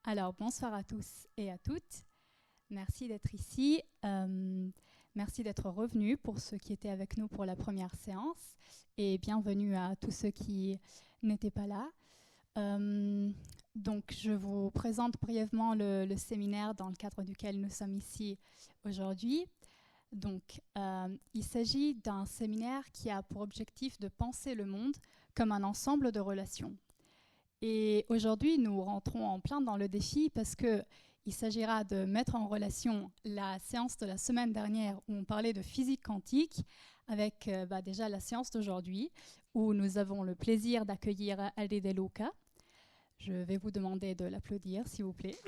Alors, bonsoir à tous et à toutes. Merci d'être ici. Merci d'être revenus pour ceux qui étaient avec nous pour la première séance. Et bienvenue à tous ceux qui n'étaient pas là. Donc, je vous présente brièvement le séminaire dans le cadre duquel nous sommes ici aujourd'hui. Donc, il s'agit d'un séminaire qui a pour objectif de penser le monde comme un ensemble de relations. Et aujourd'hui, nous rentrons en plein dans le défi parce qu'il s'agira de mettre en relation la séance de la semaine dernière où on parlait de physique quantique avec déjà la séance d'aujourd'hui où nous avons le plaisir d'accueillir Alde De Luca. Je vais vous demander de l'applaudir, s'il vous plaît.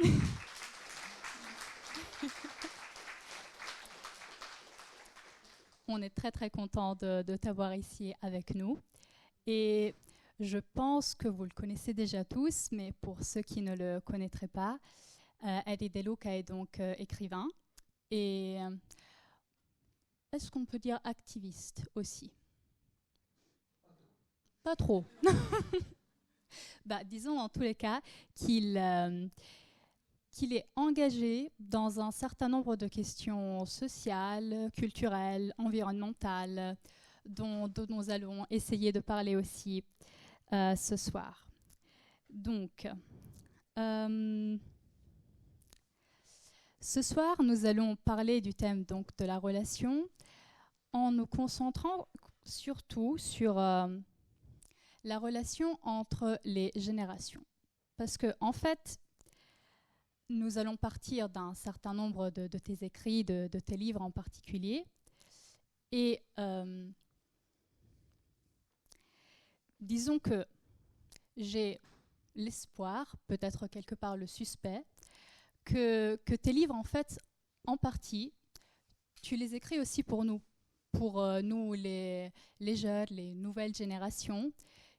On est très très content de t'avoir ici avec nous. Et je pense que vous le connaissez déjà tous, mais pour ceux qui ne le connaîtraient pas, Alde De Luca est donc écrivain et est-ce qu'on peut dire activiste aussi? Pas trop. Disons dans tous les cas qu'il est engagé dans un certain nombre de questions sociales, culturelles, environnementales, dont nous allons essayer de parler aussi ce soir. Donc, ce soir, nous allons parler du thème donc, de la relation en nous concentrant surtout sur la relation entre les générations. Parce que, en fait, nous allons partir d'un certain nombre de tes écrits, de tes livres en particulier. Et disons que j'ai l'espoir, peut-être quelque part le suspect, que tes livres, en fait, en partie, tu les écris aussi pour nous les jeunes, les nouvelles générations,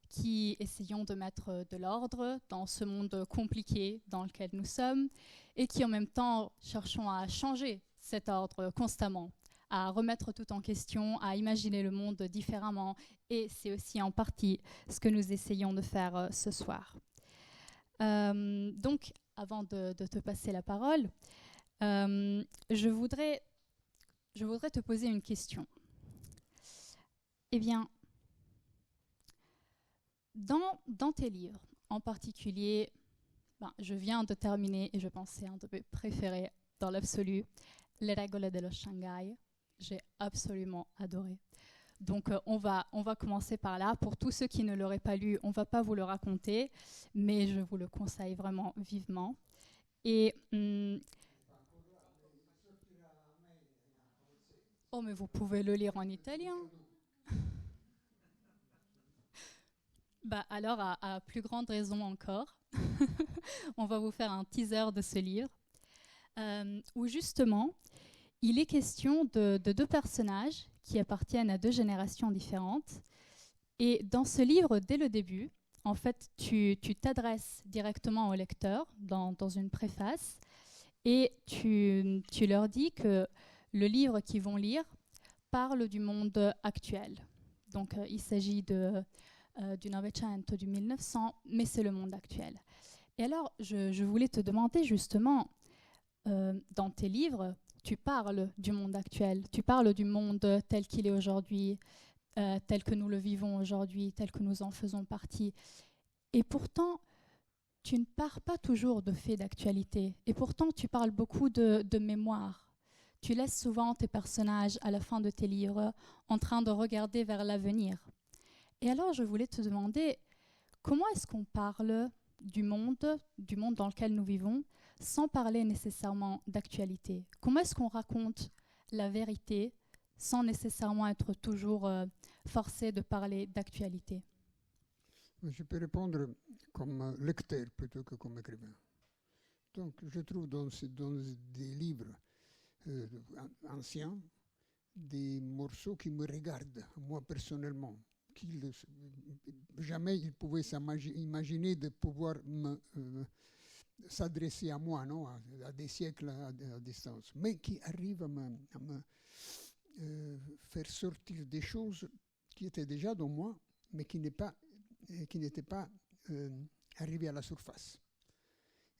qui essayons de mettre de l'ordre dans ce monde compliqué dans lequel nous sommes et qui en même temps cherchons à changer cet ordre constamment, à remettre tout en question, à imaginer le monde différemment. Et c'est aussi en partie ce que nous essayons de faire ce soir. Donc, avant de te passer la parole, je voudrais te poser une question. Eh bien, dans tes livres, en particulier, je viens de terminer, et je pense que c'est un de mes préférés dans l'absolu, Les Regole dello Shanghai. J'ai absolument adoré. Donc on va commencer par là. Pour tous ceux qui ne l'auraient pas lu, on ne va pas vous le raconter, mais je vous le conseille vraiment vivement. Et oh, mais vous pouvez le lire en italien. Alors, à plus grande raison encore, on va vous faire un teaser de ce livre, où justement, il est question de deux personnages qui appartiennent à deux générations différentes. Et dans ce livre, dès le début, en fait, tu t'adresses directement au lecteur dans une préface et tu leur dis que le livre qu'ils vont lire parle du monde actuel. Donc, il s'agit du Novecento, du 1900, mais c'est le monde actuel. Et alors, je voulais te demander justement, dans tes livres, tu parles du monde actuel, tu parles du monde tel qu'il est aujourd'hui, tel que nous le vivons aujourd'hui, tel que nous en faisons partie. Et pourtant, tu ne pars pas toujours de faits d'actualité. Et pourtant, tu parles beaucoup de mémoire. Tu laisses souvent tes personnages à la fin de tes livres en train de regarder vers l'avenir. Et alors, je voulais te demander, comment est-ce qu'on parle du monde dans lequel nous vivons, sans parler nécessairement d'actualité? Comment est-ce qu'on raconte la vérité sans nécessairement être toujours forcé de parler d'actualité? Je peux répondre comme lecteur plutôt que comme écrivain. Donc, je trouve dans des livres anciens des morceaux qui me regardent, moi personnellement. Jamais ils pouvaient s'imaginer de pouvoir s'adresser à moi, non, à des siècles à distance, mais qui arrivent à me faire sortir des choses qui étaient déjà dans moi, mais qui n'étaient pas arrivées à la surface.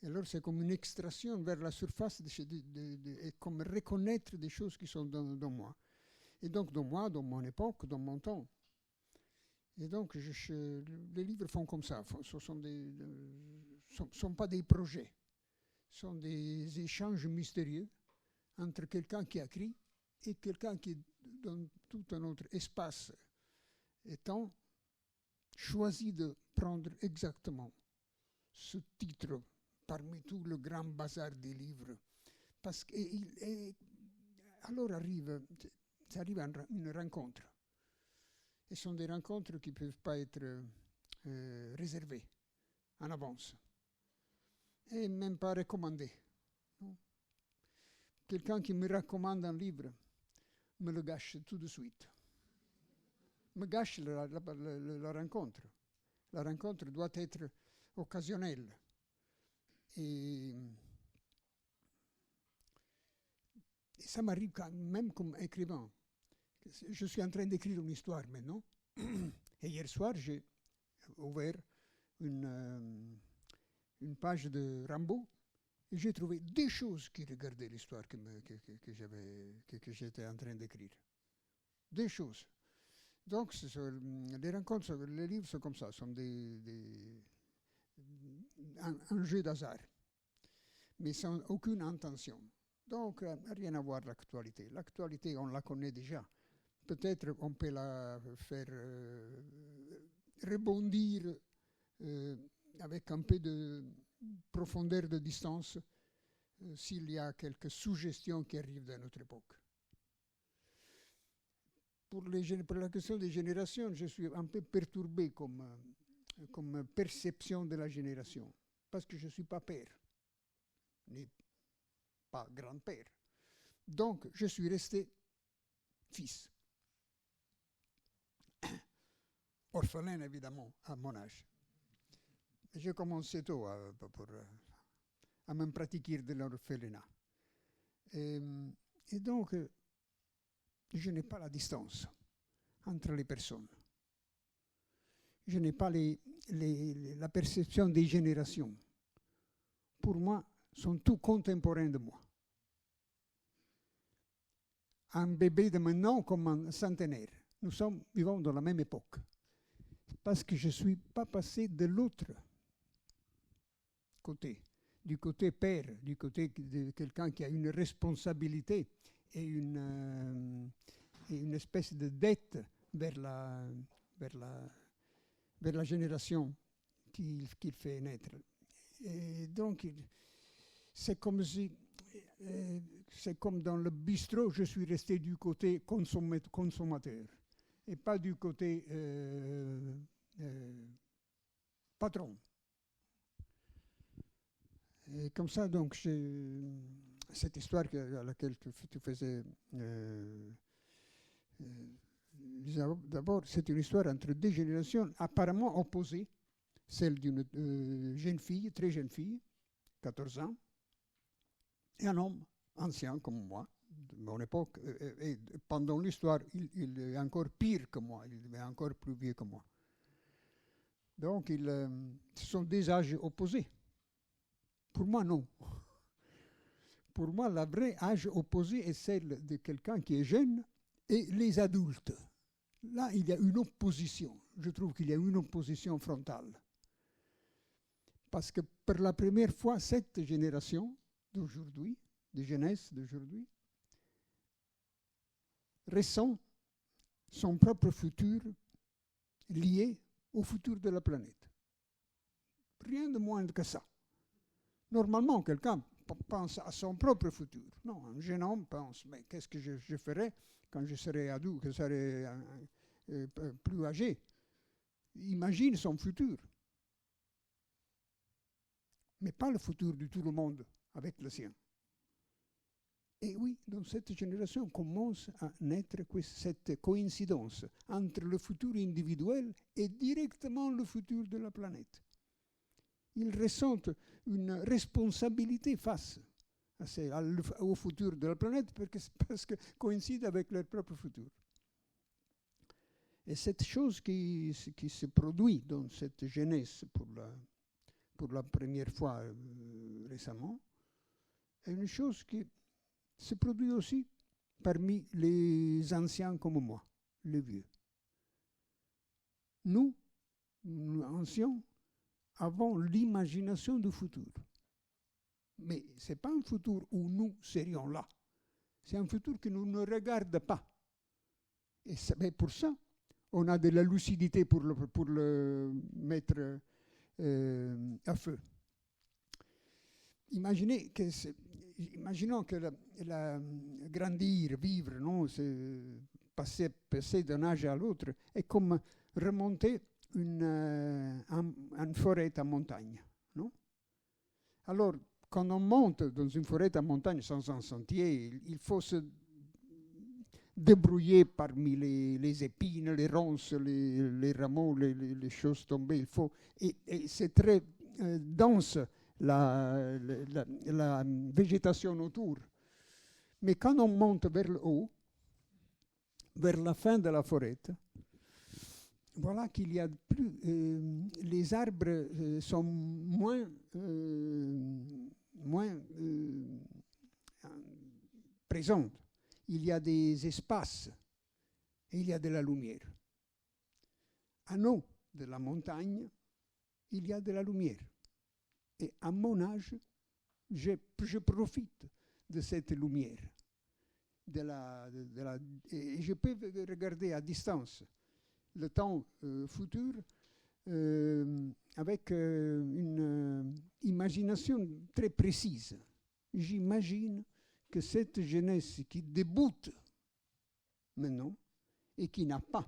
Et alors c'est comme une extraction vers la surface, et comme reconnaître des choses qui sont dans moi. Et donc dans moi, dans mon époque, dans mon temps. Et donc les livres font comme ça. Ce sont pas des projets. Ce sont des échanges mystérieux entre quelqu'un qui a écrit et quelqu'un qui, dans tout un autre espace et temps, choisit de prendre exactement ce titre parmi tout le grand bazar des livres. Parce que alors ça arrive à une rencontre. Et ce sont des rencontres qui ne peuvent pas être réservées en avance. Et même pas recommandées. Non. Quelqu'un qui me recommande un livre me le gâche tout de suite. Me gâche la rencontre. La rencontre doit être occasionnelle. Et ça m'arrive quand même comme écrivain. Je suis en train d'écrire une histoire maintenant. Et hier soir, j'ai ouvert une page de Rimbaud et j'ai trouvé des choses qui regardaient l'histoire que j'étais en train d'écrire. Des choses. Donc, les rencontres, les livres sont comme ça, sont un jeu d'hasard, mais sans aucune intention. Donc, rien à voir avec l'actualité. L'actualité, on la connaît déjà. Peut-être on peut la faire rebondir avec un peu de profondeur de distance s'il y a quelques suggestions qui arrivent dans notre époque. Pour la question des générations, je suis un peu perturbé comme perception de la génération, parce que je ne suis pas père, ni pas grand-père. Donc, je suis resté fils. Orphelin, évidemment, à mon âge. J'ai commencé tôt à me pratiquer de l'orphelinat. Et donc, je n'ai pas la distance entre les personnes. Je n'ai pas la perception des générations. Pour moi, sont tous contemporains de moi. Un bébé de maintenant comme un centenaire. Nous vivons dans la même époque. Parce que je ne suis pas passé de l'autre côté, du côté père, du côté de quelqu'un qui a une responsabilité et une espèce de dette vers la génération qu'il fait naître. Et donc, c'est comme dans le bistrot, je suis resté du côté consommateur et pas du côté patron. Et comme ça, donc, cette histoire à laquelle tu faisais... d'abord, c'est une histoire entre deux générations apparemment opposées. Celle d'une jeune fille, très jeune fille, 14 ans, et un homme ancien comme moi, de mon époque. Et pendant l'histoire, il est encore pire que moi, il est encore plus vieux que moi. Donc, ce sont des âges opposés. Pour moi, non. Pour moi, la vraie âge opposé est celle de quelqu'un qui est jeune et les adultes. Là, il y a une opposition. Je trouve qu'il y a une opposition frontale. Parce que pour la première fois, cette génération d'aujourd'hui, de jeunesse d'aujourd'hui, ressent son propre futur lié au futur de la planète. Rien de moins que ça. Normalement, quelqu'un pense à son propre futur. Non, un jeune homme pense, mais qu'est-ce que je ferai quand je serai adulte, que je serai plus âgé? Imagine son futur. Mais pas le futur de tout le monde avec le sien. Et oui, dans cette génération commence à naître cette coïncidence entre le futur individuel et directement le futur de la planète. Ils ressentent une responsabilité face au futur de la planète parce que coïncide avec leur propre futur. Et cette chose qui se produit dans cette jeunesse pour la première fois récemment, est une chose qui se produit aussi parmi les anciens comme moi, les vieux. Nous anciens, avons l'imagination du futur. Mais ce n'est pas un futur où nous serions là. C'est un futur qui nous ne regarde pas. Et pour ça, on a de la lucidité pour le mettre à feu. Imaginons que grandir, vivre, non, passer d'un âge à l'autre, est comme remonter une forêt à montagne. Non? Alors, quand on monte dans une forêt à montagne sans un sentier, il faut se débrouiller parmi les épines, les ronces, les rameaux, les choses tombées. Et c'est très dense la végétation autour. Mais quand on monte vers le haut, vers la fin de la forêt, voilà qu'il y a plus... les arbres sont moins présents. Il y a des espaces et il y a de la lumière. En haut de la montagne, il y a de la lumière. Et à mon âge, je profite de cette lumière. Et je peux regarder à distance le temps futur avec une imagination très précise. J'imagine que cette jeunesse qui débute maintenant et qui n'a pas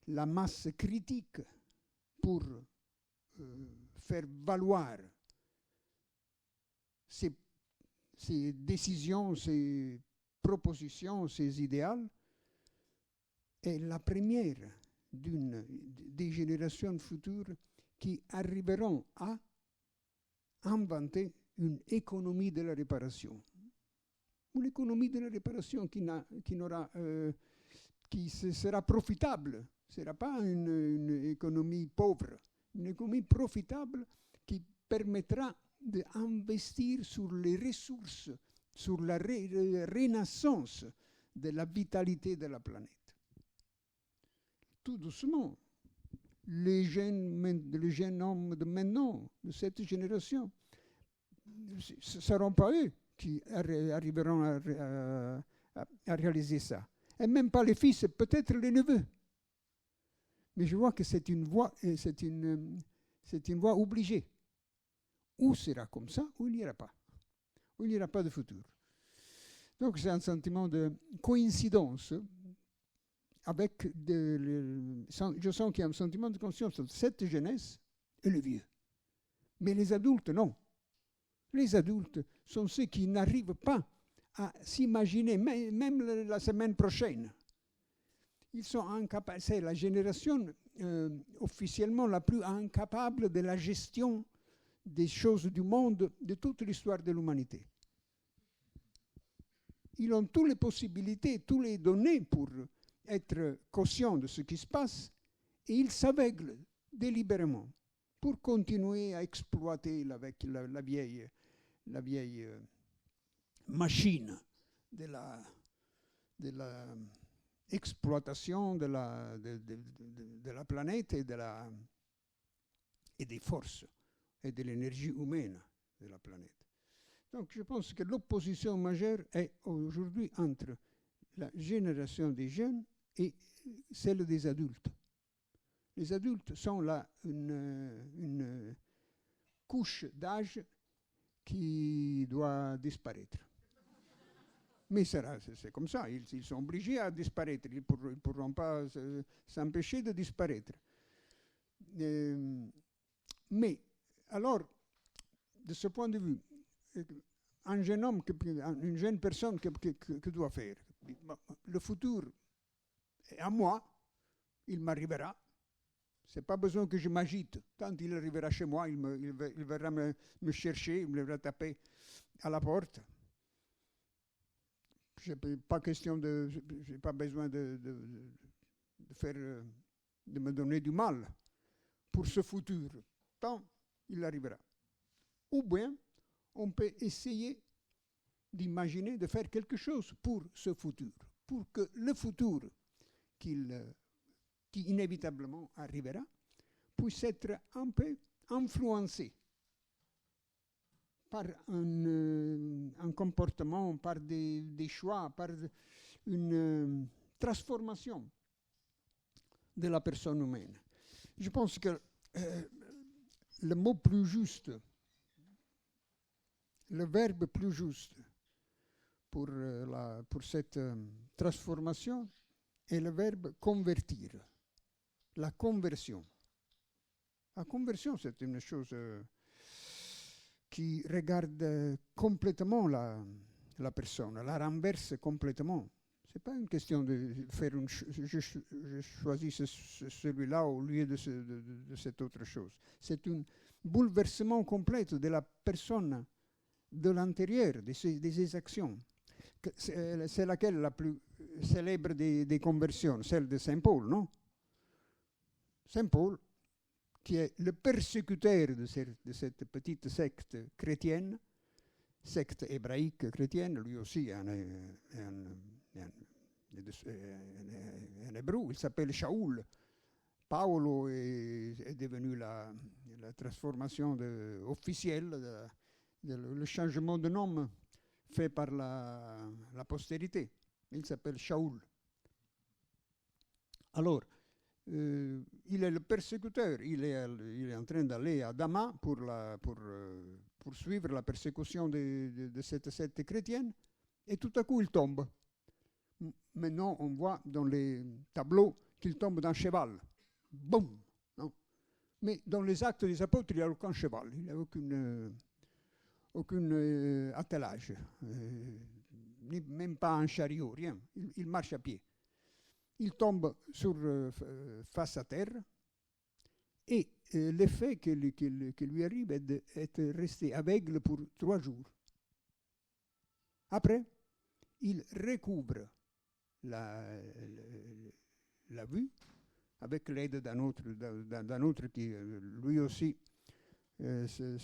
la masse critique pour faire valoir ses décisions, ses propositions, ses idéaux, est la première des générations futures qui arriveront à inventer une économie de la réparation. Une économie de la réparation qui sera profitable. Ce ne sera pas une économie pauvre. Une économie profitable qui permettra d'investir sur les ressources, sur la renaissance de la vitalité de la planète. Tout doucement, les jeunes hommes de maintenant, de cette génération, ce ne seront pas eux qui arriveront à réaliser ça. Et même pas les fils, peut-être les neveux. Mais je vois que c'est une voie obligée. Ou sera comme ça, ou il n'y aura pas. Ou il n'y aura pas de futur. Donc c'est un sentiment de coïncidence avec je sens qu'il y a un sentiment de conscience entre cette jeunesse et le vieux. Mais les adultes, non. Les adultes sont ceux qui n'arrivent pas à s'imaginer, même la semaine prochaine. Ils sont incapables. C'est la génération officiellement la plus incapable de la gestion des choses du monde de toute l'histoire de l'humanité. Ils ont toutes les possibilités, toutes les données pour être conscients de ce qui se passe et ils s'aveuglent délibérément pour continuer à exploiter la vieille machine de la exploitation de la planète et des forces et de l'énergie humaine de la planète. Donc je pense que l'opposition majeure est aujourd'hui entre la génération des jeunes et celle des adultes. Les adultes sont là une couche d'âge qui doit disparaître. Mais c'est comme ça, ils sont obligés à disparaître, ils ne pourront pas s'empêcher de disparaître. Mais, alors, de ce point de vue, un jeune homme, une jeune personne, que doit faire? Le futur est à moi, il m'arrivera. Ce n'est pas besoin que je m'agite. Quand il arrivera chez moi, il viendra me chercher, il viendra taper à la porte. Je n'ai pas besoin de me donner du mal pour ce futur. Tant il arrivera. Ou bien, on peut essayer d'imaginer, de faire quelque chose pour ce futur, pour que le futur qui inévitablement arrivera puisse être un peu influencé par un comportement, par des choix, par une transformation de la personne humaine. Je pense que le mot plus juste, le verbe plus juste pour cette transformation est le verbe convertir, la conversion. La conversion, c'est une chose qui regarde complètement la personne, la renverse complètement. Ce n'est pas une question de faire je choisis celui-là au lieu de cette autre chose. C'est un bouleversement complet de la personne, de l'intérieur, de ses actions. C'est laquelle la plus célèbre des conversions, celle de Saint Paul, non? Saint Paul, qui est le persécuteur de cette petite secte chrétienne, secte hébraïque chrétienne, lui aussi un hébreu, il s'appelle Shaoul. Paolo est devenu la transformation officielle, le changement de nom fait par la postérité. Il s'appelle Shaoul. Alors, il est le persécuteur, il est en train d'aller à Damas pour suivre la persécution de cette secte chrétienne, et tout à coup il tombe. Maintenant on voit dans les tableaux qu'il tombe d'un cheval. Boum, non? Mais dans les Actes des Apôtres, il n'y a aucun cheval, il n'y a aucun attelage, même pas un chariot, rien, il marche à pied. Il tombe face à terre, et l'effet qui lui arrive est d'être resté aveugle pour 3 jours. Après, il recouvre la vue avec l'aide d'un autre qui, lui aussi, c'est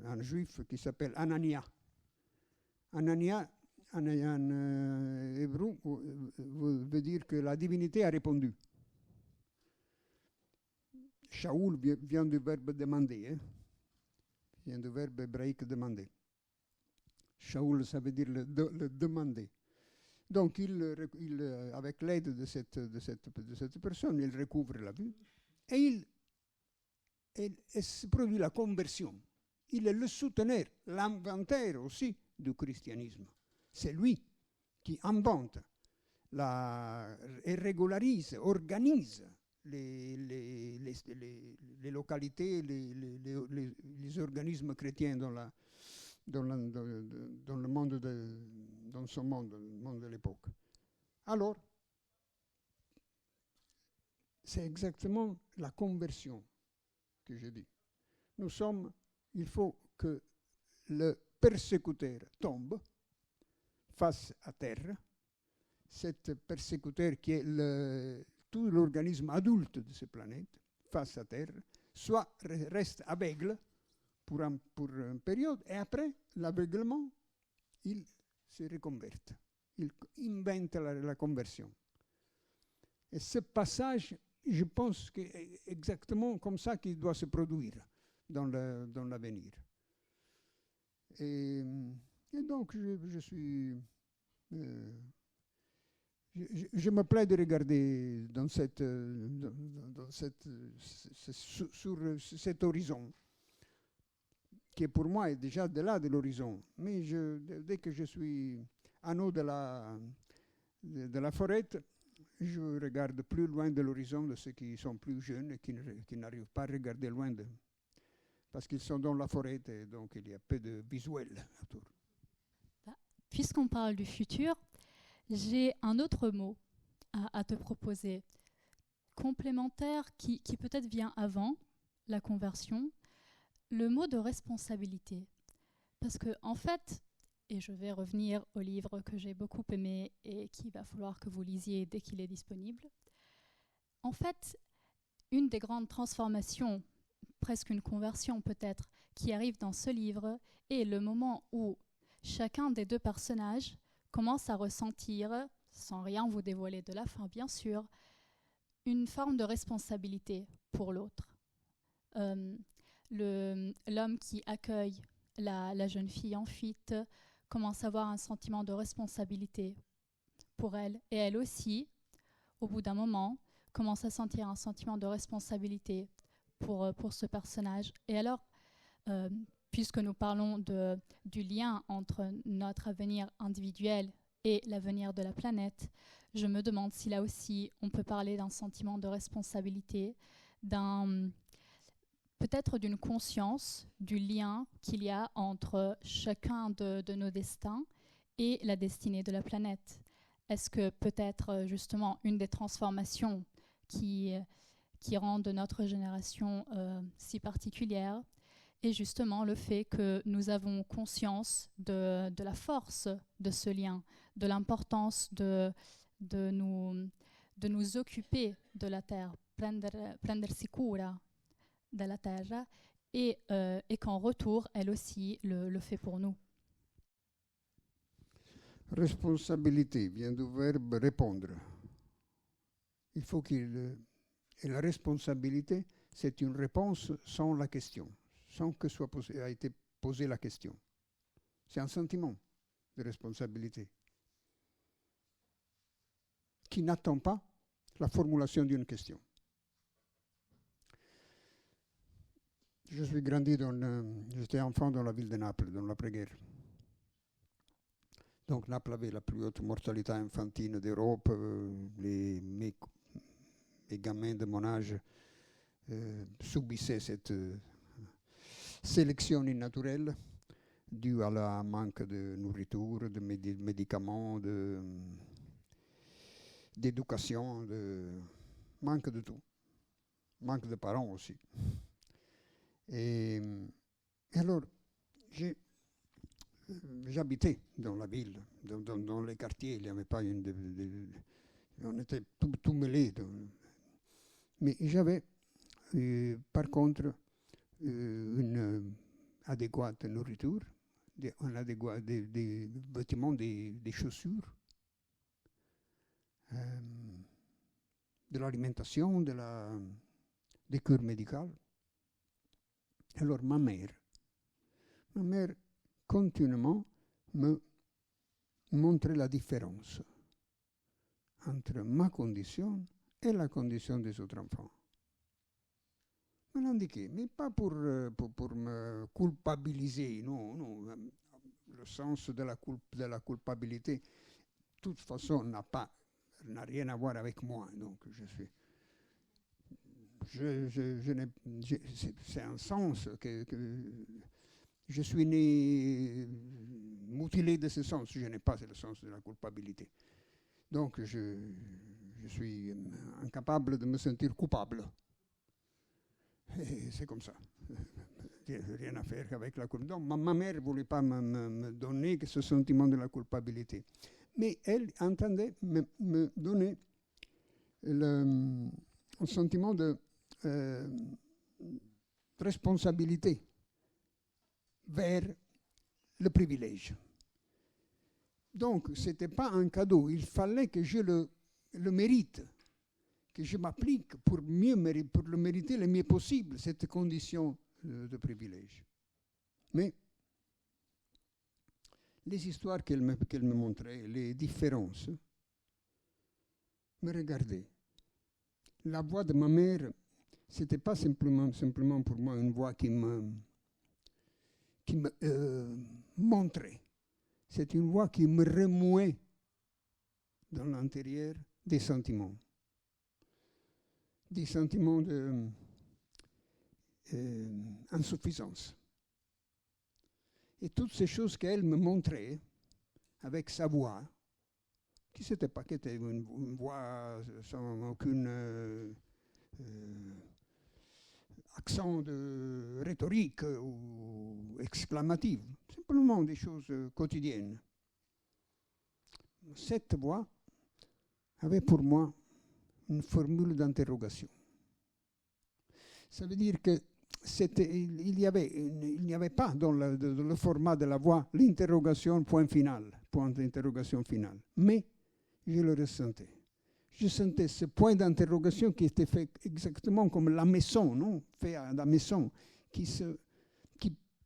un juif qui s'appelle Anania. Anania, en hébreu, veut dire que la divinité a répondu. Shaoul vient du verbe demander, vient du verbe hébraïque demander. Shaoul, ça veut dire le demander. Donc, avec l'aide de cette personne, il recouvre la vue et se produit la conversion. Il est le souteneur, l'inventeur aussi du christianisme. C'est lui qui invente et régularise, organise les localités, les organismes chrétiens dans le monde, dans son monde, le monde de l'époque. Alors, c'est exactement la conversion que je dis. Il faut que le persécuteur tombe face à terre. Cet persécuteur qui est tout l'organisme adulte de cette planète, face à terre, soit reste aveugle pour une période, et après l'aveuglement, il se reconverte. Il invente la conversion. Et ce passage, je pense que c'est exactement comme ça qu'il doit se produire dans l'avenir. Et donc, je me plais de regarder sur cet horizon, qui pour moi est déjà de l'horizon. Mais dès que je suis en haut de la forêt, je regarde plus loin de l'horizon de ceux qui sont plus jeunes et qui n'arrivent pas à regarder loin parce qu'ils sont dans la forêt et donc il y a peu de visuel autour. Puisqu'on parle du futur, j'ai un autre mot à te proposer, complémentaire, qui peut-être vient avant la conversion, le mot de responsabilité. Parce que, en fait, et je vais revenir au livre que j'ai beaucoup aimé et qu'il va falloir que vous lisiez dès qu'il est disponible, en fait, une des grandes transformations presque une conversion peut-être, qui arrive dans ce livre, et le moment où chacun des deux personnages commence à ressentir, sans rien vous dévoiler de la fin bien sûr, une forme de responsabilité pour l'autre. L'homme qui accueille la jeune fille en fuite commence à avoir un sentiment de responsabilité pour elle, et elle aussi, au bout d'un moment, commence à sentir un sentiment de responsabilité pour ce personnage. Et alors, puisque nous parlons du lien entre notre avenir individuel et l'avenir de la planète, je me demande si là aussi on peut parler d'un sentiment de responsabilité, peut-être d'une conscience du lien qu'il y a entre chacun de nos destins et la destinée de la planète. Est-ce que peut-être justement une des transformations qui rend de notre génération si particulière est justement le fait que nous avons conscience de la force de ce lien, de l'importance de nous occuper de la terre, prendersi cura della terra, et qu'en retour, elle aussi le fait pour nous. Responsabilité vient du verbe répondre. Il faut qu'il... Et la responsabilité, c'est une réponse sans la question, sans que a été posée la question. C'est un sentiment de responsabilité qui n'attend pas la formulation d'une question. J'étais enfant dans la ville de Naples, dans l'après-guerre. Donc Naples avait la plus haute mortalité infantile d'Europe. Mes gamins de mon âge subissaient cette sélection naturelle due à la manque de nourriture, de médicaments, d'éducation, manque de tout. Manque de parents aussi. Et alors, j'habitais dans la ville, dans les quartiers. Il n'y avait pas on était tout mêlés. Mais j'avais, par contre, une adéquate nourriture, des vêtements, des chaussures, de l'alimentation, des cures médicales. Alors ma mère continuellement me montrait la différence entre ma condition et la condition des autres enfants. Me l'indiquait, mais pas pour me culpabiliser, non. Le sens de la culpabilité, de toute façon, n'a rien à voir avec moi. Donc c'est un sens que je suis né mutilé de ce sens. Je n'ai pas le sens de la culpabilité. Donc je suis incapable de me sentir coupable. Et c'est comme ça. Rien à faire avec la culpabilité. Donc ma mère ne voulait pas me donner ce sentiment de la culpabilité. Mais elle entendait me donner un sentiment de responsabilité vers le privilège. Donc, ce n'était pas un cadeau. Il fallait que je le mérite, que je m'applique pour le mériter le mieux possible, cette condition de privilège. Mais les histoires qu'elle me montrait, les différences, me regardaient. La voix de ma mère, ce n'était pas simplement pour moi une voix qui me montrait. C'est une voix qui me remuait dans l'intérieur des sentiments. Des sentiments d'insuffisance. Et toutes ces choses qu'elle me montrait avec sa voix, qui était une voix sans aucun accent de rhétorique ou exclamative, simplement des choses quotidiennes. Cette voix avait pour moi une formule d'interrogation. Ça veut dire que il n'y avait pas dans le format de la voix l'interrogation point d'interrogation final. Mais je le ressentais. Je sentais ce point d'interrogation qui était fait exactement comme la maçon, non? Fait à la maçon, qui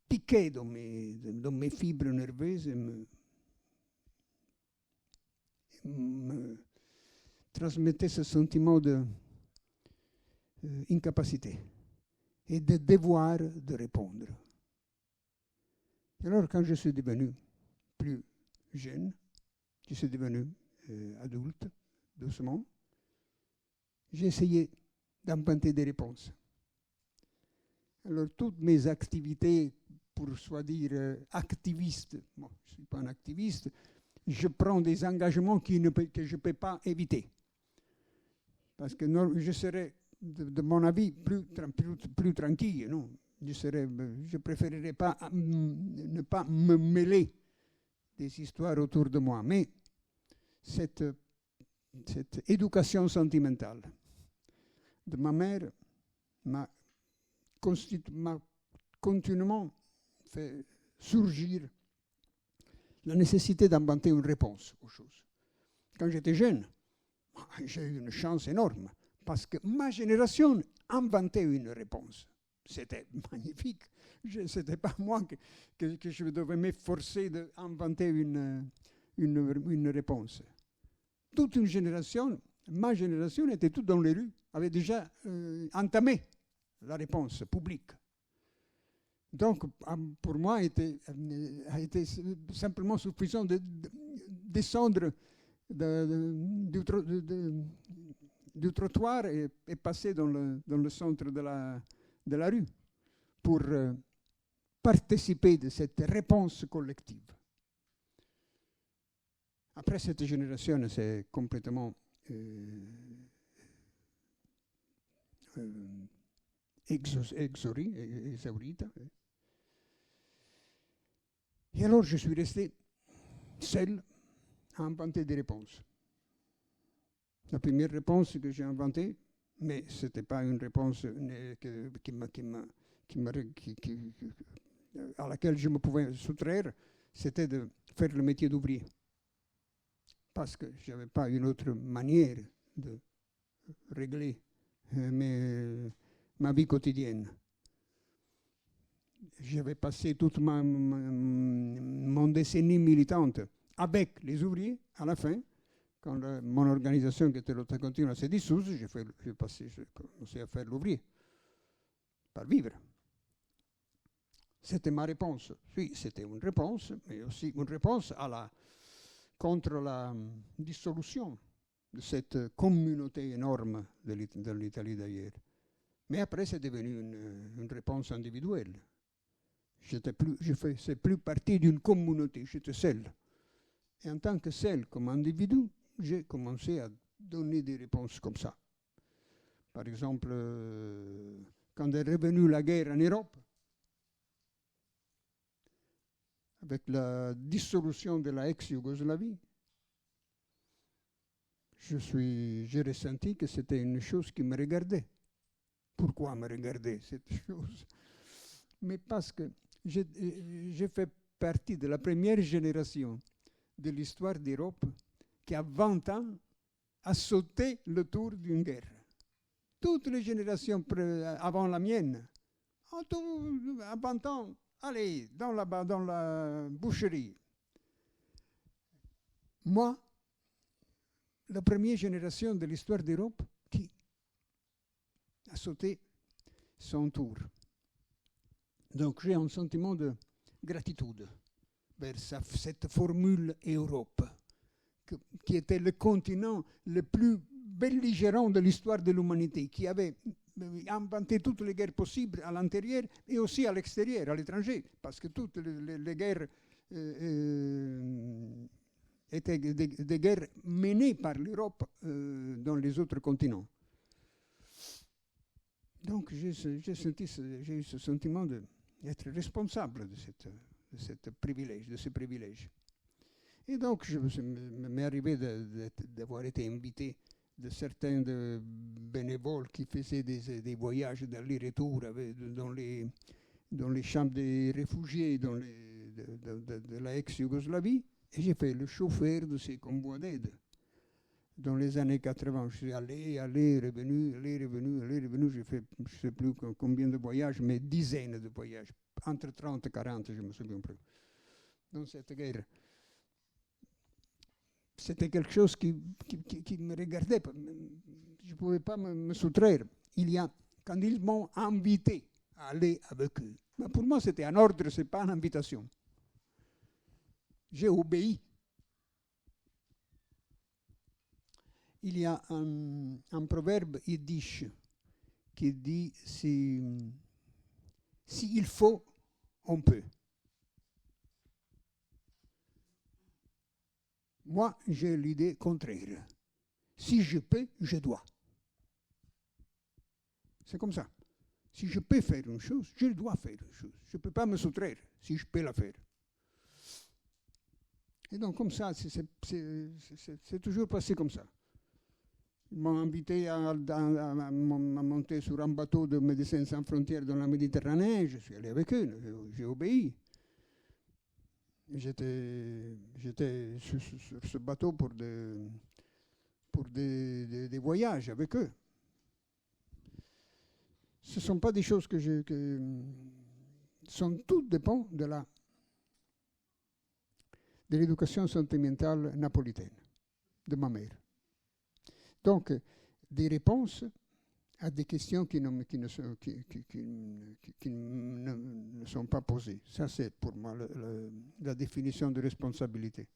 piquait dans mes fibres nerveuses et me transmettait ce sentiment d'incapacité et de devoir de répondre. Et alors, quand je suis devenu plus jeune, je suis devenu adulte, doucement, j'ai essayé d'inventer des réponses. Alors, toutes mes activités, pour soi-dire activiste, bon, je ne suis pas un activiste, je prends des engagements que je ne peux pas éviter. Parce que je serais, de mon avis, plus tranquille. Non? Je préférerais pas ne pas me mêler des histoires autour de moi. Mais cette éducation sentimentale de ma mère m'a continuellement fait surgir la nécessité d'inventer une réponse aux choses. Quand j'étais jeune, j'ai eu une chance énorme parce que ma génération inventait une réponse. C'était magnifique. Ce n'était pas moi que je devais m'efforcer d'inventer une réponse. Toute une génération, ma génération était toute dans les rues, avait déjà entamé la réponse publique. Donc, pour moi, a été simplement suffisant de descendre du trottoir et passer dans le centre de la rue pour participer de cette réponse collective. Après, cette génération s'est complètement exhaurite. Et alors, je suis resté seul à inventer des réponses. La première réponse que j'ai inventée, mais ce n'était pas une réponse à laquelle je me pouvais soustraire, c'était de faire le métier d'ouvrier. Parce que je n'avais pas une autre manière de régler ma vie quotidienne. J'avais passé toute mon décennie militante avec les ouvriers. À la fin, quand mon organisation qui était l'autre continue s'est dissoute, j'ai commencé à faire l'ouvrier, par vivre. C'était ma réponse. Oui, c'était une réponse, mais aussi une réponse contre la dissolution de cette communauté énorme de l'Italie d'ailleurs. Mais après, c'est devenu une réponse individuelle. Je ne faisais plus partie d'une communauté, j'étais seul. Et en tant que seul, comme individu, j'ai commencé à donner des réponses comme ça. Par exemple, quand est revenue la guerre en Europe, avec la dissolution de la ex-Yougoslavie, j'ai ressenti que c'était une chose qui me regardait. Pourquoi me regarder cette chose? Mais parce que j'ai fait partie de la première génération de l'histoire d'Europe qui, à 20 ans, a sauté le tour d'une guerre. Toutes les générations avant la mienne, à 20 ans, allez, dans la boucherie. Moi, la première génération de l'histoire d'Europe qui a sauté son tour. Donc j'ai un sentiment de gratitude vers cette formule Europe, qui était le continent le plus belligérant de l'histoire de l'humanité, qui avait inventé toutes les guerres possibles à l'intérieur et aussi à l'extérieur, à l'étranger, parce que toutes les guerres étaient des guerres menées par l'Europe dans les autres continents. Donc j'ai eu ce sentiment d'être responsable de ce privilège. Et donc, m'est arrivé d'avoir été invité de certains bénévoles qui faisaient des voyages d'aller-retour dans les champs des réfugiés de la ex-Yougoslavie. Et j'ai fait le chauffeur de ces convois d'aide. Dans les années 80, je suis allé, revenu. J'ai fait, je ne sais plus combien de voyages, mais dizaines de voyages. Entre 30 et 40, je ne me souviens plus. Dans cette guerre. C'était quelque chose qui me regardait. Je ne pouvais pas me soustraire. Quand ils m'ont invité à aller avec eux, mais pour moi, c'était un ordre, ce n'est pas une invitation. J'ai obéi. Il y a un proverbe yiddish qui dit s'il faut, on peut. Moi, j'ai l'idée contraire. Si je peux, je dois. C'est comme ça. Si je peux faire une chose, je dois faire une chose. Je ne peux pas me soustraire si je peux la faire. Et donc, comme ça, c'est toujours passé comme ça. Ils m'ont invité à monter sur un bateau de Médecins sans frontières dans la Méditerranée. Je suis allé avec eux, j'ai obéi. J'étais sur ce bateau pour des voyages avec eux. Ce ne sont pas des choses tout dépend de l'éducation sentimentale napolitaine de ma mère. Donc, des réponses à des questions qui ne sont pas posées. Ça, c'est pour moi la définition de responsabilité.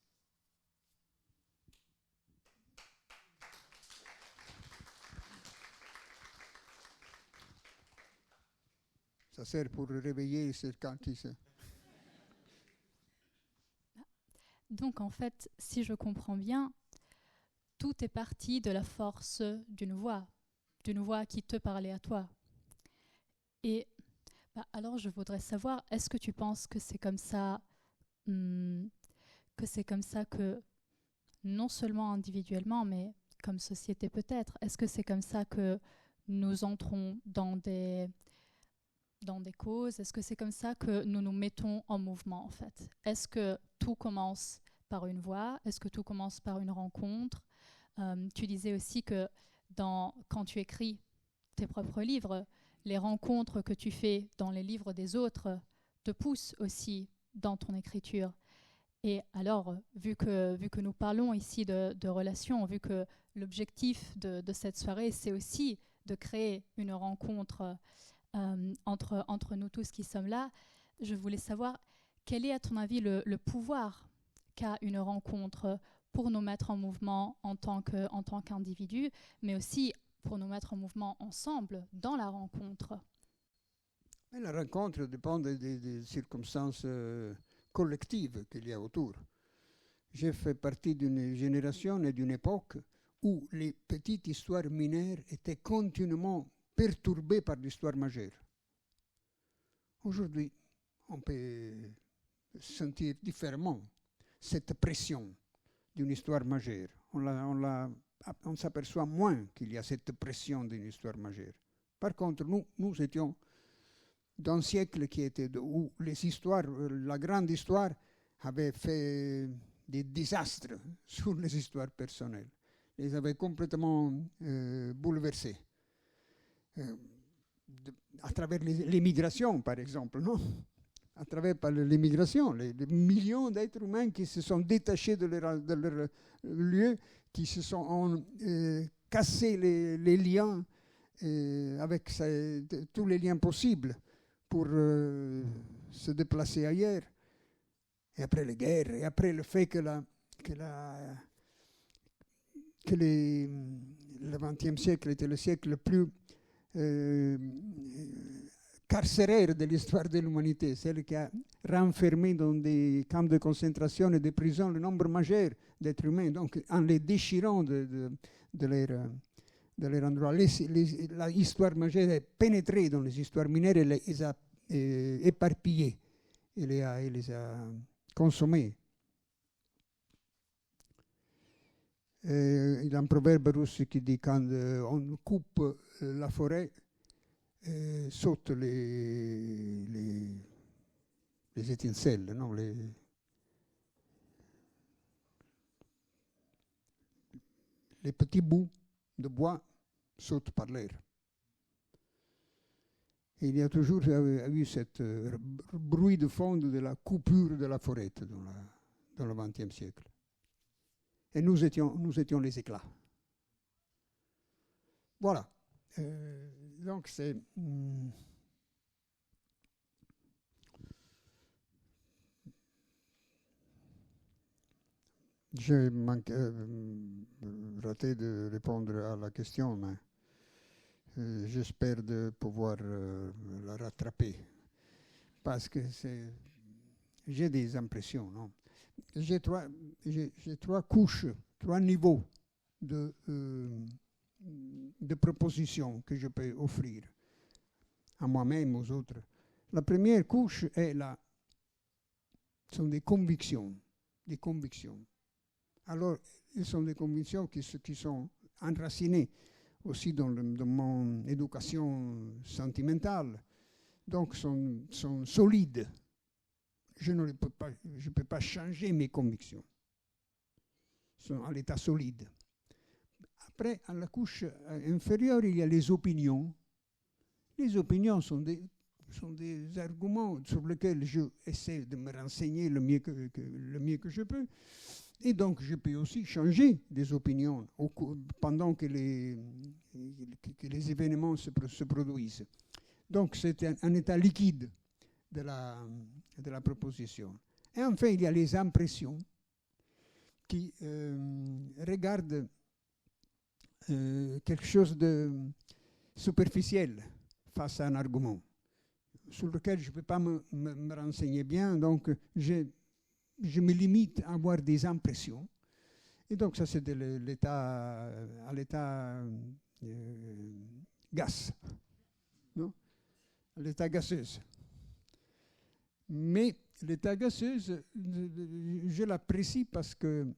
Ça sert pour réveiller quelqu'un qui sait. Donc, en fait, si je comprends bien, tout est parti de la force d'une voix qui te parlait à toi. Et alors, je voudrais savoir, est-ce que tu penses que c'est comme ça, que non seulement individuellement, mais comme société peut-être, est-ce que c'est comme ça que nous entrons dans des causes? Est-ce que c'est comme ça que nous nous mettons en mouvement, en fait? Est-ce que tout commence par une voix? Est-ce que tout commence par une rencontre? Tu disais aussi que quand tu écris tes propres livres, les rencontres que tu fais dans les livres des autres te poussent aussi dans ton écriture. Et alors, vu que nous parlons ici de relations, vu que l'objectif de cette soirée, c'est aussi de créer une rencontre entre nous tous qui sommes là, je voulais savoir quel est à ton avis le pouvoir qu'a une rencontre pour nous mettre en mouvement en tant qu'individu, mais aussi pour nous mettre en mouvement ensemble dans la rencontre. Mais la rencontre dépend des circonstances collectives qu'il y a autour. J'ai fait partie d'une génération et d'une époque où les petites histoires mineures étaient continuellement perturbées par l'histoire majeure. Aujourd'hui, on peut sentir différemment cette pression d'une histoire majeure. On s'aperçoit moins qu'il y a cette pression d'une histoire majeure. Par contre, nous étions d'un siècle où la grande histoire avait fait des désastres sur les histoires personnelles. Les avait complètement bouleversés. À travers l'émigration, par exemple, non ? À travers l'émigration, les millions d'êtres humains qui se sont détachés de leur lieu, qui se sont cassés les liens avec tous les liens possibles pour se déplacer ailleurs. Et après les guerres, et après le fait que le XXe siècle était le siècle le plus carcéraire de l'histoire de l'humanité, celle qui a renfermé dans des camps de concentration et des prisons le nombre majeur d'êtres humains, donc en les déchirant de leur endroit. L'histoire majeure est pénétrée dans les histoires mineures et les a éparpillées, et les a consommées. Il y a un proverbe russe qui dit quand on coupe la forêt, sautent les étincelles, non, les petits bouts de bois sautent par l'air. Et il y a toujours eu ce bruit de fond de la coupure de la forêt dans le XXe siècle. Et nous étions les éclats. Voilà. Donc c'est... J'ai raté de répondre à la question, mais j'espère de pouvoir la rattraper. Parce que j'ai des impressions, non? J'ai trois couches, trois niveaux de propositions que je peux offrir à moi-même, aux autres. La première couche sont des convictions. Des convictions. Alors, ce sont des convictions qui sont enracinées aussi dans mon éducation sentimentale, donc sont solides. Je ne peux pas changer mes convictions. Sont à l'état solide. Après, à la couche inférieure, il y a les opinions. Les opinions sont des arguments sur lesquels je essaie de me renseigner le mieux que je peux. Et donc, je peux aussi changer des opinions pendant que les événements se produisent. Donc, c'est un état liquide de la proposition. Et enfin, il y a les impressions qui regardent quelque chose de superficiel face à un argument sur lequel je ne peux pas me renseigner bien. Donc, je me limite à avoir des impressions. Et donc, ça, c'est à l'état gaz, non? À l'état gazeuse. Mais l'état gazeuse, je l'apprécie parce que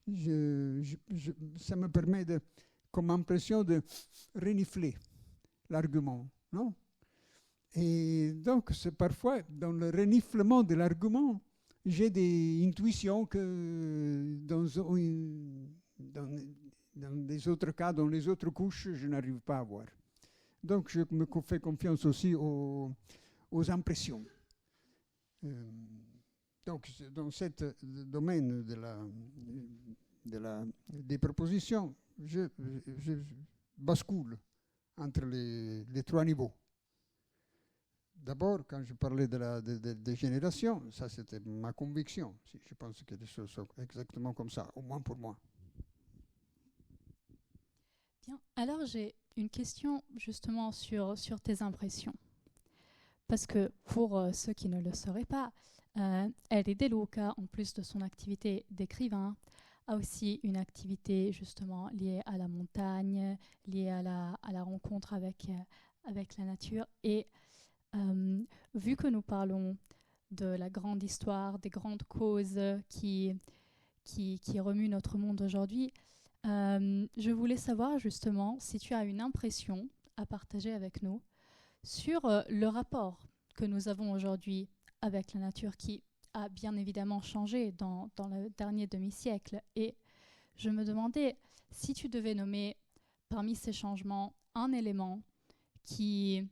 ça me permet, comme impression, de renifler l'argument, non? Et donc, c'est parfois, dans le reniflement de l'argument, j'ai des intuitions que dans les autres cas, dans les autres couches, je n'arrive pas à avoir. Donc, je me fais confiance aussi aux impressions. Donc, dans ce domaine des propositions, je bascule entre les trois niveaux. D'abord, quand je parlais de génération, ça c'était ma conviction. Je pense que les choses sont exactement comme ça, au moins pour moi. Bien, alors j'ai une question justement sur tes impressions. Parce que pour ceux qui ne le sauraient pas, Eri De Luca, en plus de son activité d'écrivain, a aussi une activité justement liée à la montagne, liée à la rencontre avec la nature. Et vu que nous parlons de la grande histoire, des grandes causes qui remuent notre monde aujourd'hui, je voulais savoir justement si tu as une impression à partager avec nous sur le rapport que nous avons aujourd'hui avec la nature qui a bien évidemment changé dans le dernier demi-siècle. Et je me demandais si tu devais nommer parmi ces changements un élément qui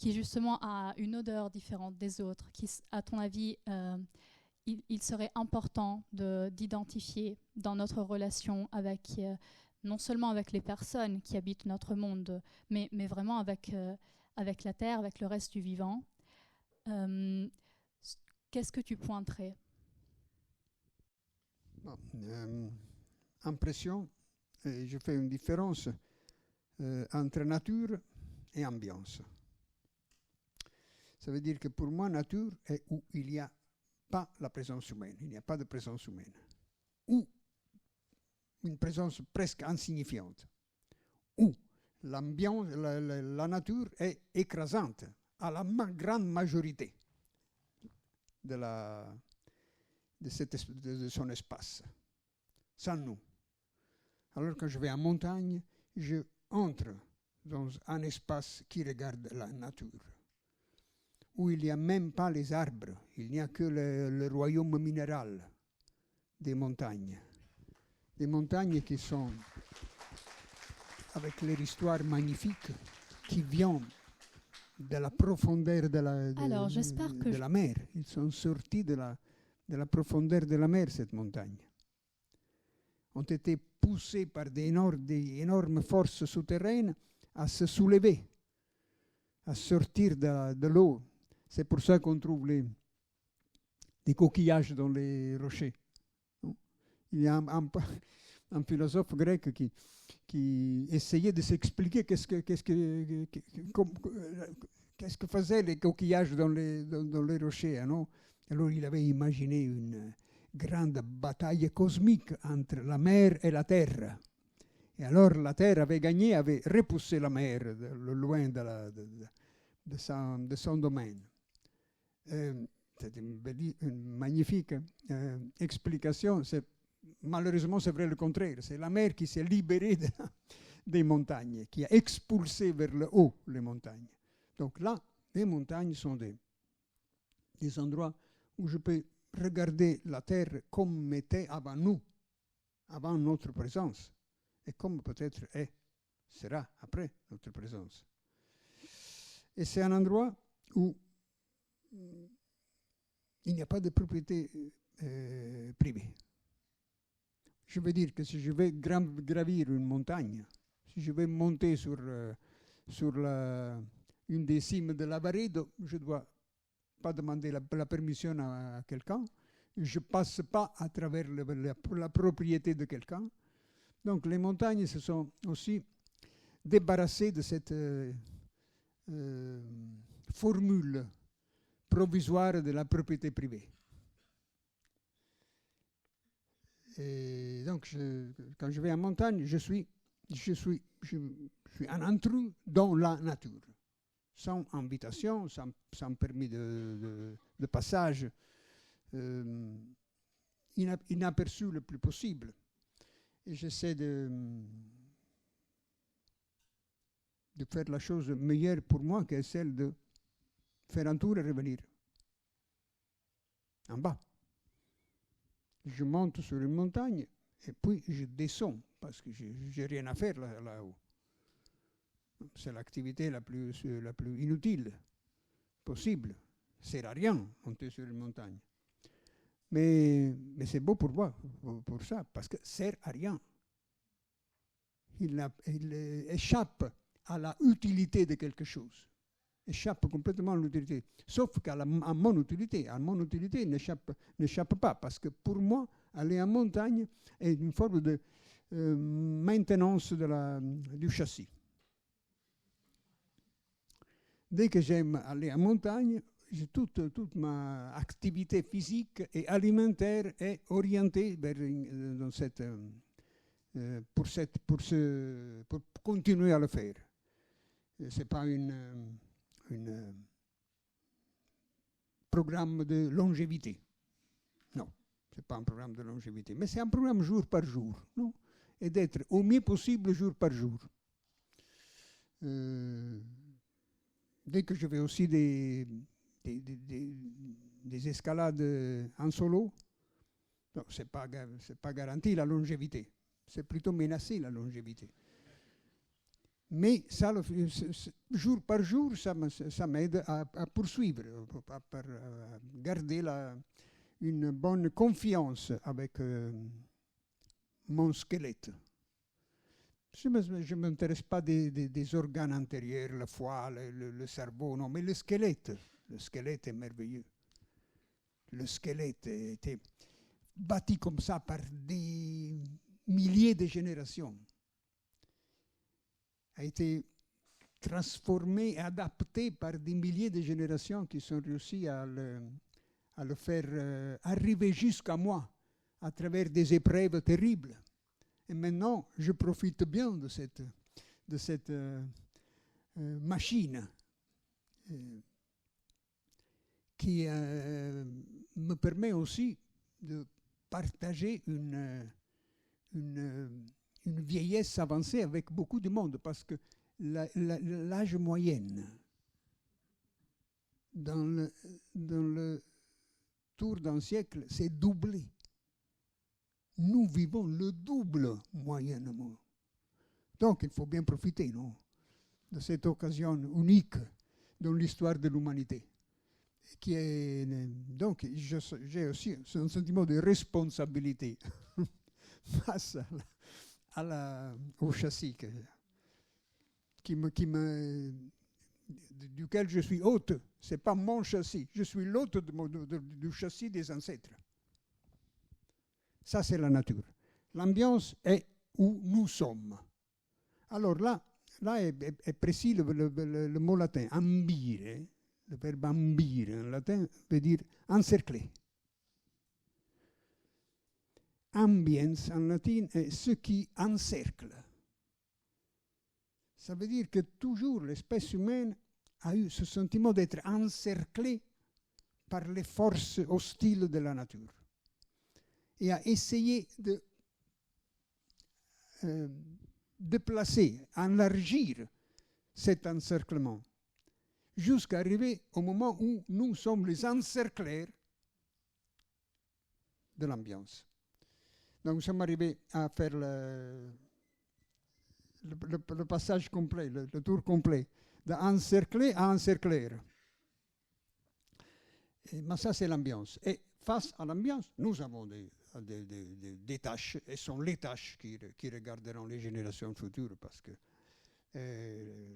justement a une odeur différente des autres, qui, à ton avis, il serait important d'identifier dans notre relation avec, non seulement avec les personnes qui habitent notre monde, mais vraiment avec la Terre, avec le reste du vivant. Qu'est-ce que tu pointerais? Impression, je fais une différence entre nature et ambiance. Ça veut dire que pour moi, nature est où il n'y a pas la présence humaine, il n'y a pas de présence humaine, ou une présence presque insignifiante, ou l'ambiance, la nature est écrasante à la grande majorité de son espace, sans nous. Alors quand je vais en montagne, je entre dans un espace qui regarde la nature, où il n'y a même pas les arbres, il n'y a que le royaume minéral des montagnes. Des montagnes qui sont avec leur histoire magnifique, qui vient de la profondeur de la mer. Ils sont sortis de la profondeur de la mer, cette montagne. Ont été poussés par des énormes forces souterraines à se soulever, à sortir de l'eau. C'est pour ça qu'on trouve des coquillages dans les rochers. Il y a un philosophe grec qui essayait de s'expliquer qu'est-ce que faisaient les coquillages dans les rochers. Hein, alors il avait imaginé une grande bataille cosmique entre la mer et la terre. Et alors la terre avait gagné, avait repoussé la mer loin de son domaine. C'est une magnifique explication. Malheureusement, c'est vrai le contraire. C'est la mer qui s'est libérée des montagnes, qui a expulsé vers le haut les montagnes. Donc là, les montagnes sont des endroits où je peux regarder la terre comme était avant nous, avant notre présence, et comme peut-être sera après notre présence. Et c'est un endroit où il n'y a pas de propriété privée. Je veux dire que si je vais gravir une montagne, si je vais monter sur une des cimes de l'Avaredo, je ne dois pas demander la permission à quelqu'un. Je ne passe pas à travers la propriété de quelqu'un. Donc les montagnes se sont aussi débarrassées de cette formule provisoire de la propriété privée. Et donc, quand je vais en montagne, je suis un intrus dans la nature, sans invitation, sans permis de passage, inaperçu le plus possible. Et j'essaie de faire la chose meilleure pour moi, qui est celle de faire un tour et revenir en bas. Je monte sur une montagne et puis je descends parce que je n'ai rien à faire là-haut. C'est l'activité la plus inutile possible. Ça ne sert à rien monter sur une montagne. Mais c'est beau pour moi, pour ça, parce que ça ne sert à rien. Il échappe à la utilité de quelque chose. Échappe complètement à l'utilité. Sauf qu'à mon utilité. À mon utilité, n'échappe pas. Parce que pour moi, aller en montagne est une forme de maintenance du châssis. Dès que j'aime aller en montagne, toute ma activité physique et alimentaire est orientée vers pour continuer à le faire. Ce n'est pas un programme de longévité. Non, ce n'est pas un programme de longévité. Mais c'est un programme jour par jour. Non, et d'être au mieux possible jour par jour. Dès que je fais aussi des escalades en solo, ce n'est pas garanti la longévité. C'est plutôt menacé la longévité. Mais ça, jour par jour, ça m'aide à poursuivre, à garder une bonne confiance avec mon squelette. Je ne m'intéresse pas des organes antérieurs, le foie, le cerveau, non, mais le squelette est merveilleux. Le squelette était bâti comme ça par des milliers de générations. A été transformé et adapté par des milliers de générations qui sont réussi à le faire arriver jusqu'à moi à travers des épreuves terribles. Et maintenant, je profite bien de cette machine qui me permet aussi de partager une une vieillesse avancée avec beaucoup de monde, parce que l'âge moyen dans le tour d'un siècle s'est doublé. Nous vivons le double moyennement. Donc il faut bien profiter, non, de cette occasion unique dans l'histoire de l'humanité. Qui est, donc j'ai aussi un sentiment de responsabilité face au châssis duquel je suis hôte. Ce n'est pas mon châssis, je suis l'hôte du châssis des ancêtres. Ça, c'est la nature. L'ambiance est où nous sommes. Alors là est précis le mot latin, ambire. Le verbe ambire en latin veut dire encercler. Ambiens en latin est ce qui encercle. Ça veut dire que toujours l'espèce humaine a eu ce sentiment d'être encerclée par les forces hostiles de la nature et a essayé de déplacer, enlargir cet encerclement jusqu'à arriver au moment où nous sommes les encercleurs de l'ambiance. Donc nous sommes arrivés à faire le passage complet, le tour complet, d'encercler à encercler. Mais ça, c'est l'ambiance. Et face à l'ambiance, nous avons des tâches, et ce sont les tâches qui regarderont les générations futures, parce que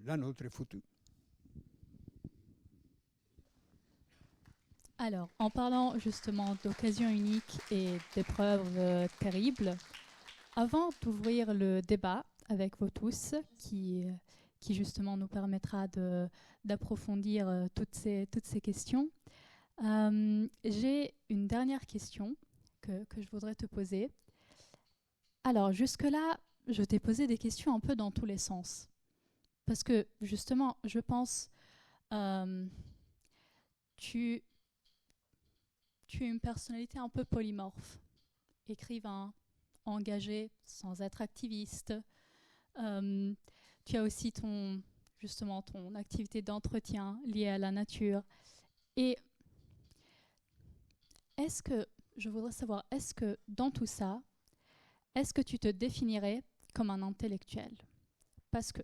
la nôtre est foutue. Alors, en parlant justement d'occasions uniques et d'épreuves terribles, avant d'ouvrir le débat avec vous tous, qui justement nous permettra d'approfondir toutes ces questions, j'ai une dernière question que je voudrais te poser. Alors, jusque-là, je t'ai posé des questions un peu dans tous les sens. Parce que, justement, je pense, tu es une personnalité un peu polymorphe. Écrivain, engagé, sans être activiste. Tu as aussi ton activité d'entretien liée à la nature. Et je voudrais savoir, est-ce que dans tout ça, est-ce que tu te définirais comme un intellectuel? Parce que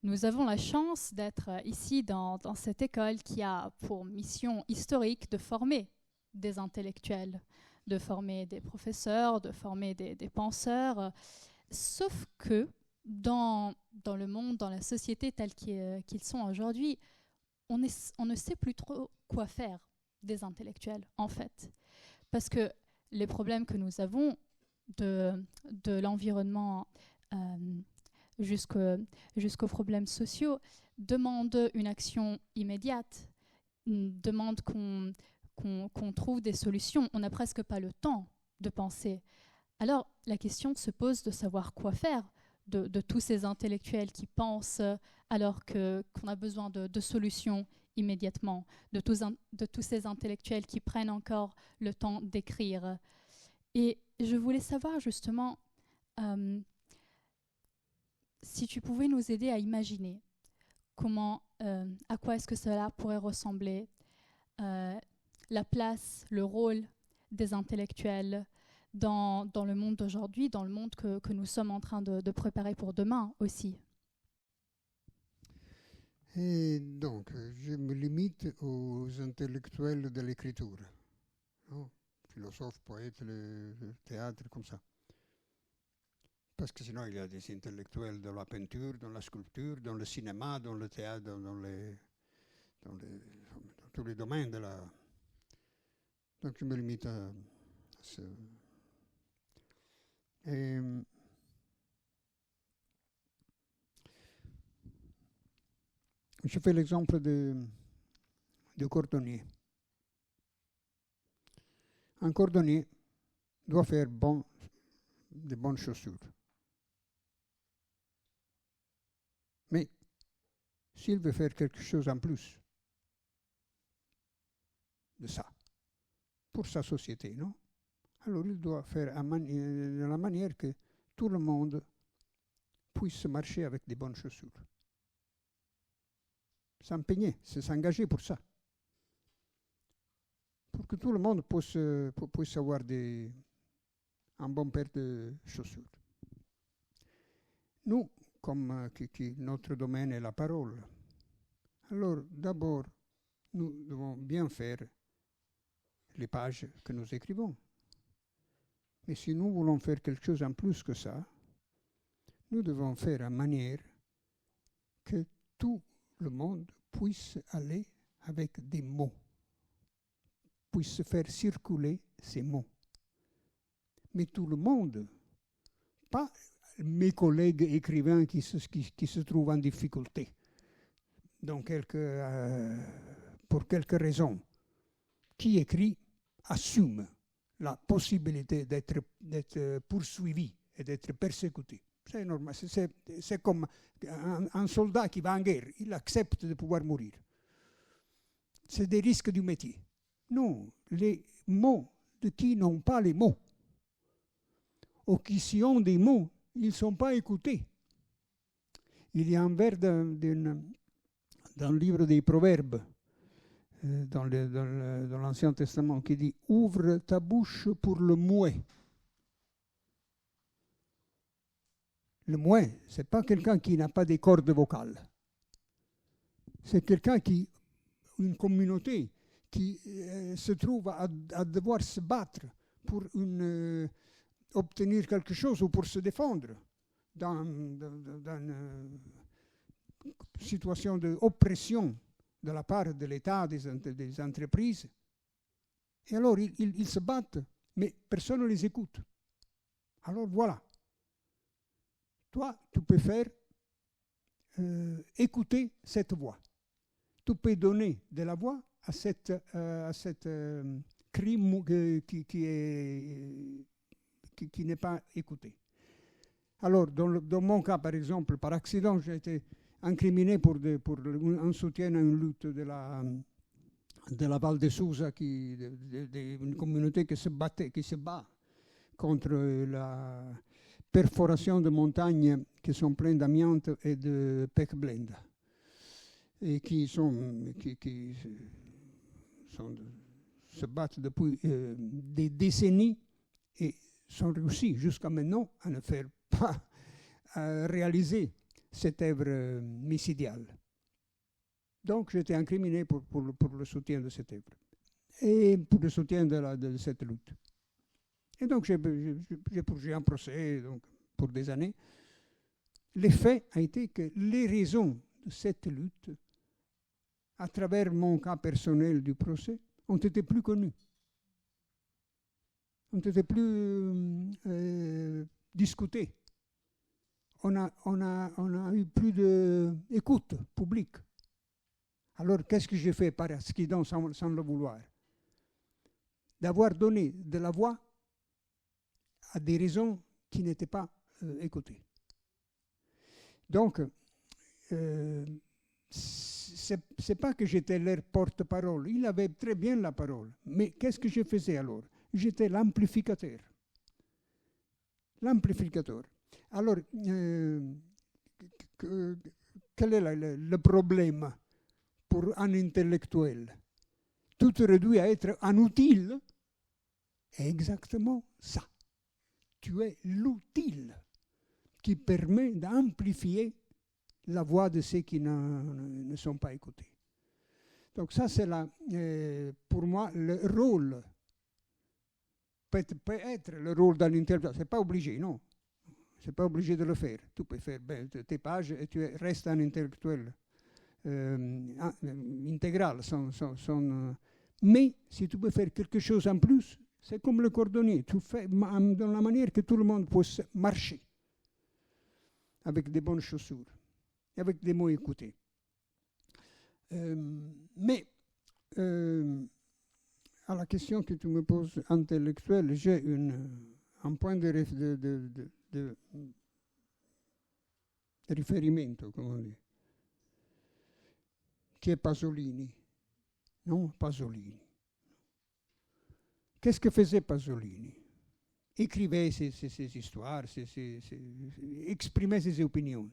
nous avons la chance d'être ici dans cette école qui a pour mission historique de former des intellectuels, de former des professeurs, de former des penseurs. Sauf que dans le monde, dans la société telle qu'ils sont aujourd'hui, on ne sait plus trop quoi faire des intellectuels, en fait. Parce que les problèmes que nous avons de l'environnement jusqu'aux problèmes sociaux demandent une action immédiate, demandent qu'on trouve des solutions. On n'a presque pas le temps de penser. Alors, la question se pose de savoir quoi faire de tous ces intellectuels qui pensent alors qu'on a besoin de solutions immédiatement, de tous ces intellectuels qui prennent encore le temps d'écrire. Et je voulais savoir justement si tu pouvais nous aider à imaginer à quoi est-ce que cela pourrait ressembler, la place, le rôle des intellectuels dans le monde d'aujourd'hui, dans le monde que nous sommes en train de préparer pour demain aussi. Et donc, je me limite aux intellectuels de l'écriture, non? Philosophes, poètes, le théâtre, comme ça. Parce que sinon, il y a des intellectuels dans la peinture, dans la sculpture, dans le cinéma, dans le théâtre, dans tous les domaines de la... Donc, je me limite à ce... Et je fais l'exemple de cordonnier. Un cordonnier doit faire de bonnes chaussures. Mais s'il veut faire quelque chose en plus de ça, pour sa société, non? Alors il doit faire de la manière que tout le monde puisse marcher avec des bonnes chaussures. S'empeigner, c'est s'engager pour ça. Pour que tout le monde puisse avoir un bon paire de chaussures. Nous, comme notre domaine est la parole, alors d'abord, nous devons bien faire les pages que nous écrivons. Mais si nous voulons faire quelque chose en plus que ça, nous devons faire en manière que tout le monde puisse aller avec des mots, puisse faire circuler ces mots. Mais tout le monde, pas mes collègues écrivains qui se trouvent en difficulté, pour quelques raisons. Qui écrit assume la possibilité d'être poursuivi et d'être persécuté. C'est normal, c'est comme un soldat qui va en guerre, il accepte de pouvoir mourir. C'est des risques du métier. Non, les mots de qui n'ont pas les mots, ou qui s'y ont des mots, ils ne sont pas écoutés. Il y a un vers dans le livre des Proverbes, dans l'Ancien Testament, qui dit « Ouvre ta bouche pour le muet ». Le muet, ce n'est pas quelqu'un qui n'a pas des cordes vocales. C'est quelqu'un une communauté qui se trouve à devoir se battre pour obtenir quelque chose ou pour se défendre dans une situation d'oppression de la part de l'État, des entreprises. Et alors, ils se battent, mais personne ne les écoute. Alors voilà. Toi, tu peux faire écouter cette voix. Tu peux donner de la voix à cette cri qui n'est pas écouté. Alors, dans mon cas, par exemple, par accident, j'ai été incriminé pour un soutien à une lutte de la Val de Sousa, une communauté qui se bat contre la perforation de montagnes qui sont pleines d'amiante et de pechblende, et qui se battent depuis des décennies et sont réussis jusqu'à maintenant à ne faire pas réaliser cette œuvre messidiale. Donc j'ai été incriminé pour le soutien de cette œuvre et pour le soutien de cette lutte. Et donc j'ai poursuivi un procès pour des années. L'effet a été que les raisons de cette lutte, à travers mon cas personnel du procès, ont été plus connues, ont été plus discutées. On a eu plus d'écoute publique. Alors, qu'est-ce que j'ai fait par accident sans le vouloir? D'avoir donné de la voix à des raisons qui n'étaient pas écoutées. Donc, c'est pas que j'étais leur porte-parole. Il avait très bien la parole. Mais qu'est-ce que je faisais alors? J'étais l'amplificateur. L'amplificateur. Alors, quel est le problème pour un intellectuel? Tout réduit à être un outil. Exactement ça. Tu es l'outil qui permet d'amplifier la voix de ceux qui ne sont pas écoutés. Donc ça, c'est pour moi le rôle. Peut être le rôle d'un intellectuel. Ce n'est pas obligé, non. Ce n'est pas obligé de le faire. Tu peux faire tes pages et tu restes un intellectuel intégral. Mais si tu peux faire quelque chose en plus, c'est comme le cordonnier. Tu fais dans la manière que tout le monde puisse marcher avec des bonnes chaussures et avec des mots écoutés. Mais à la question que tu me poses intellectuelle, j'ai un point de riferimento, come on dit, qui est Pasolini. Non, Pasolini. Qu'est-ce que faisait Pasolini? écrivait ses histoires, exprimait ses opinions.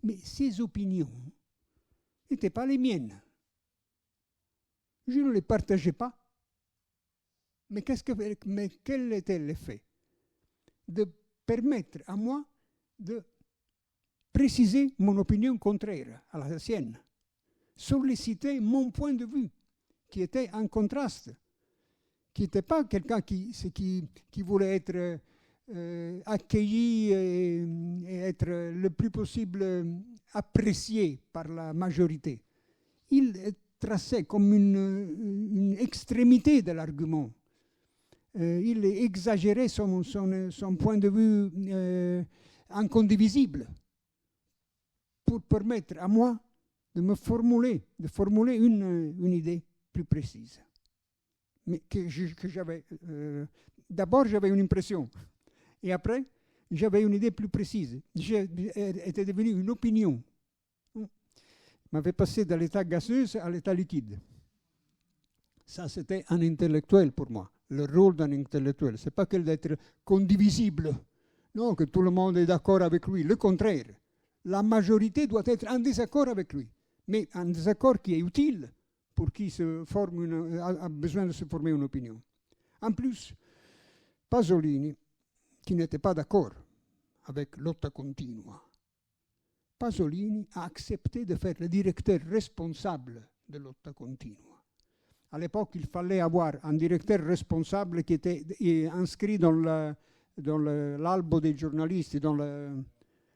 Mais ces opinions n'étaient pas les miennes. Je ne les partageais pas. Mais quel était l'effet? De permettre à moi de préciser mon opinion contraire à la sienne, solliciter mon point de vue, qui était en contraste, qui n'était pas quelqu'un qui voulait être accueilli et être le plus possible apprécié par la majorité. Il traçait comme une extrémité de l'argument. Il exagérait son point de vue incondivisible pour permettre à moi de formuler une idée plus précise. Mais que j'avais... D'abord, j'avais une impression. Et après, j'avais une idée plus précise. Était devenue une opinion. M'avait passé de l'état gazeuse à l'état liquide. Ça, c'était un intellectuel pour moi. Le rôle d'un intellectuel, ce n'est pas que d'être condivisible. Non, que tout le monde est d'accord avec lui. Le contraire. La majorité doit être en désaccord avec lui. Mais un désaccord qui est utile pour qui a besoin de se former une opinion. En plus, Pasolini, qui n'était pas d'accord avec Lotta Continua, Pasolini a accepté de faire le directeur responsable de Lotta Continua. À l'époque, il fallait avoir un directeur responsable qui était inscrit dans l'albo des journalistes, dans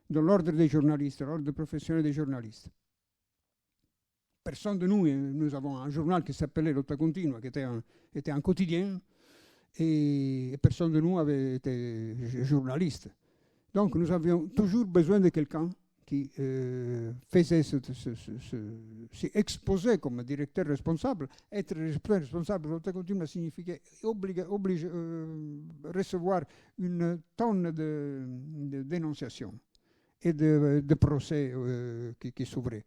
l'ordre des journalistes, l'ordre professionnel des journalistes. Personne de nous avons un journal qui s'appelait Lotta Continua, qui était un quotidien, et personne de nous avait été journaliste. Donc nous avions toujours besoin de quelqu'un qui s'exposait comme directeur responsable. Être responsable de Lotta Continua signifiait recevoir une tonne de dénonciations et de procès qui s'ouvraient.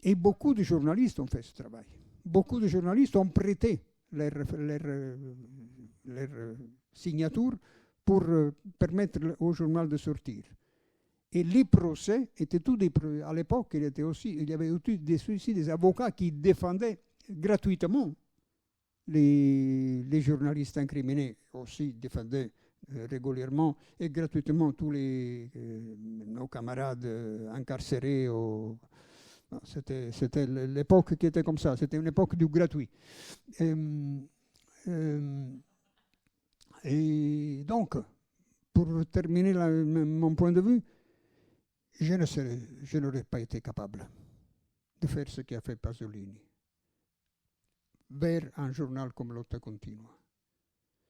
Et beaucoup de journalistes ont fait ce travail. Beaucoup de journalistes ont prêté leur signature pour permettre au journal de sortir. Et les procès étaient tous à l'époque, il y avait aussi des avocats qui défendaient gratuitement les journalistes incriminés, aussi défendaient régulièrement et gratuitement tous nos camarades incarcérés. C'était l'époque qui était comme ça, c'était une époque du gratuit. Et donc, pour terminer mon point de vue, je n'aurais pas été capable de faire ce qu'a fait Pasolini vers un journal comme Lotta Continua.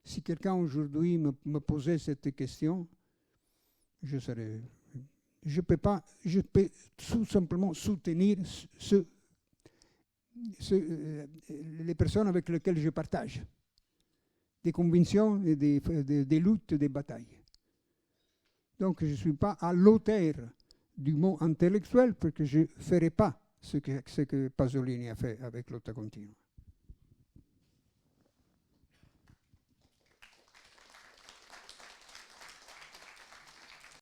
Si quelqu'un aujourd'hui me posait cette question, je peux tout simplement soutenir les personnes avec lesquelles je partage des convictions et des luttes, des batailles. Donc je ne suis pas à l'auteur du mot intellectuel parce que je ne ferai pas ce que Pasolini a fait avec Lotta Continua.